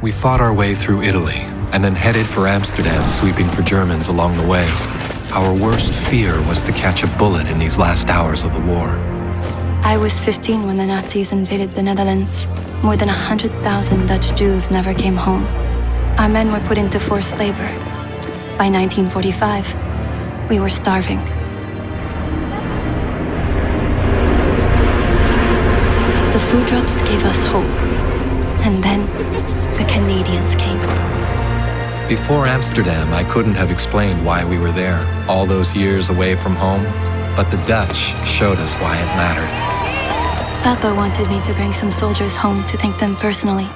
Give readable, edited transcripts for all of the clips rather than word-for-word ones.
We fought our way through Italy and then headed for Amsterdam, sweeping for Germans along the way. Our worst fear was to catch a bullet in these last hours of the war. I was 15 when the Nazis invaded the Netherlands. More than 100,000 Dutch Jews never came home. Our men were put into forced labor. By 1945, we were starving. The food drops gave us hope. And then, the Canadians came. Before Amsterdam, I couldn't have explained why we were there, all those years away from home, but the Dutch showed us why it mattered. Papa wanted me to bring some soldiers home to thank them personally,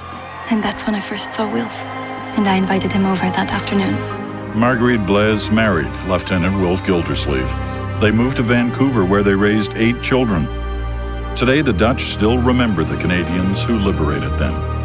and that's when I first saw Wilf, and I invited him over that afternoon. Marguerite Blaise married Lieutenant Wilf Gildersleeve. They moved to Vancouver, where they raised 8 children. Today, the Dutch still remember the Canadians who liberated them.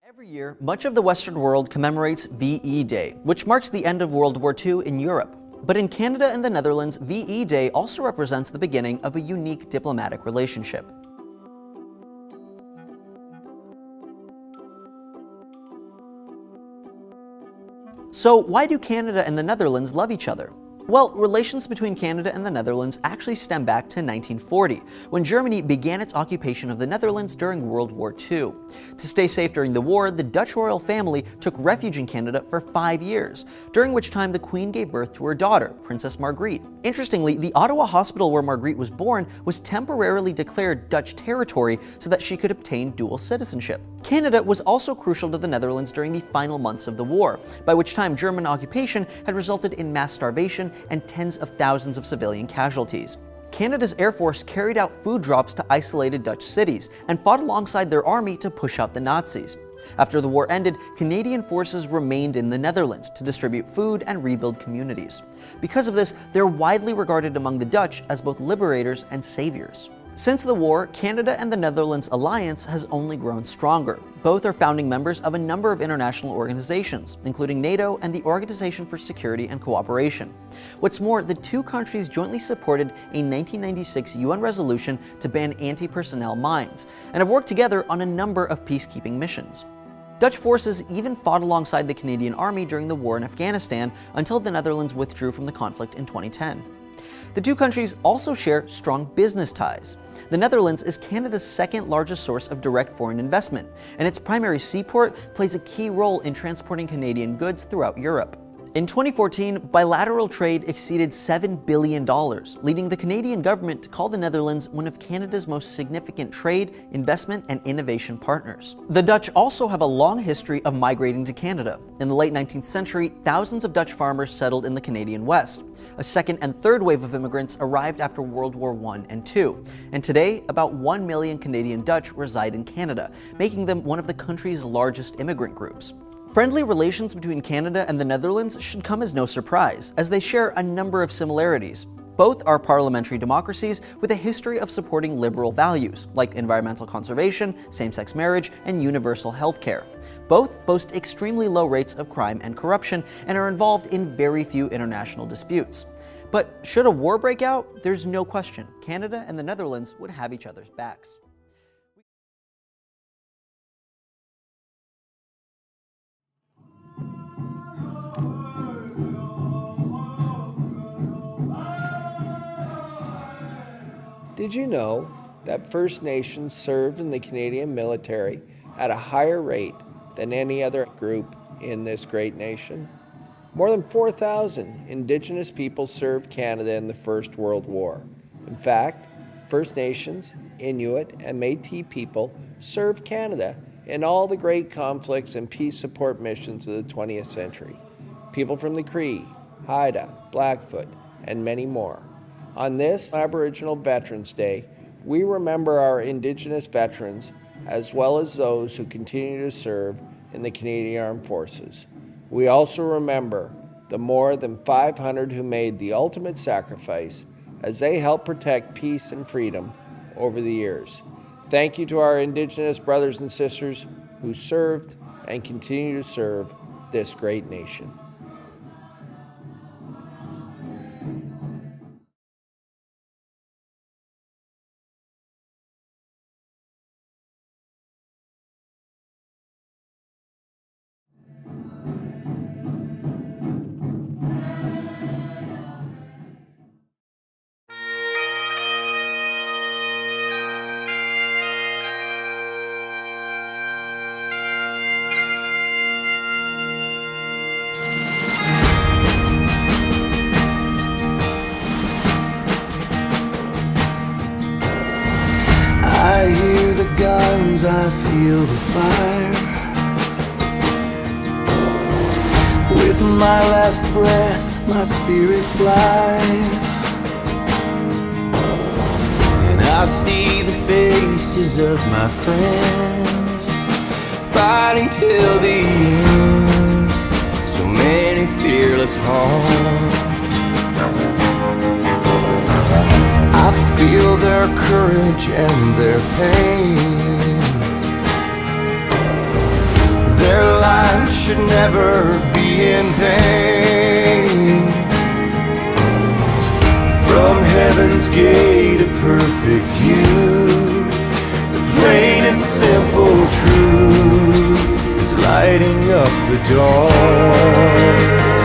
Every year, much of the Western world commemorates VE Day, which marks the end of World War II in Europe. But in Canada and the Netherlands, VE Day also represents the beginning of a unique diplomatic relationship. So why do Canada and the Netherlands love each other? Well, relations between Canada and the Netherlands actually stem back to 1940, when Germany began its occupation of the Netherlands during World War II. To stay safe during the war, the Dutch royal family took refuge in Canada for 5 years, during which time the Queen gave birth to her daughter, Princess Margriet. Interestingly, the Ottawa hospital where Margriet was born was temporarily declared Dutch territory so that she could obtain dual citizenship. Canada was also crucial to the Netherlands during the final months of the war, by which time German occupation had resulted in mass starvation and tens of thousands of civilian casualties. Canada's Air Force carried out food drops to isolated Dutch cities and fought alongside their army to push out the Nazis. After the war ended, Canadian forces remained in the Netherlands to distribute food and rebuild communities. Because of this, they're widely regarded among the Dutch as both liberators and saviors. Since the war, Canada and the Netherlands alliance has only grown stronger. Both are founding members of a number of international organizations, including NATO and the Organization for Security and Cooperation. What's more, the two countries jointly supported a 1996 UN resolution to ban anti-personnel mines, and have worked together on a number of peacekeeping missions. Dutch forces even fought alongside the Canadian Army during the war in Afghanistan until the Netherlands withdrew from the conflict in 2010. The two countries also share strong business ties. The Netherlands is Canada's second largest source of direct foreign investment, and its primary seaport plays a key role in transporting Canadian goods throughout Europe. In 2014, bilateral trade exceeded $7 billion, leading the Canadian government to call the Netherlands one of Canada's most significant trade, investment, and innovation partners. The Dutch also have a long history of migrating to Canada. In the late 19th century, thousands of Dutch farmers settled in the Canadian West. A second and third wave of immigrants arrived after World War I and II, and today, about 1 million Canadian Dutch reside in Canada, making them one of the country's largest immigrant groups. Friendly relations between Canada and the Netherlands should come as no surprise, as they share a number of similarities. Both are parliamentary democracies with a history of supporting liberal values, like environmental conservation, same-sex marriage, and universal health care. Both boast extremely low rates of crime and corruption, and are involved in very few international disputes. But should a war break out, there's no question Canada and the Netherlands would have each other's backs. Did you know that First Nations served in the Canadian military at a higher rate than any other group in this great nation? More than 4,000 Indigenous people served Canada in the First World War. In fact, First Nations, Inuit, and Métis people served Canada in all the great conflicts and peace support missions of the 20th century. People from the Cree, Haida, Blackfoot, and many more. On this Aboriginal Veterans Day, we remember our Indigenous veterans as well as those who continue to serve in the Canadian Armed Forces. We also remember the more than 500 who made the ultimate sacrifice as they helped protect peace and freedom over the years. Thank you to our Indigenous brothers and sisters who served and continue to serve this great nation. I hear the guns, I feel the fire. With my last breath, my spirit flies. And I see the faces of my friends fighting till the end. So many fearless hearts. I feel their courage and their pain. Their lives should never be in vain. From heaven's gate, a perfect view. The plain and simple truth is lighting up the dawn.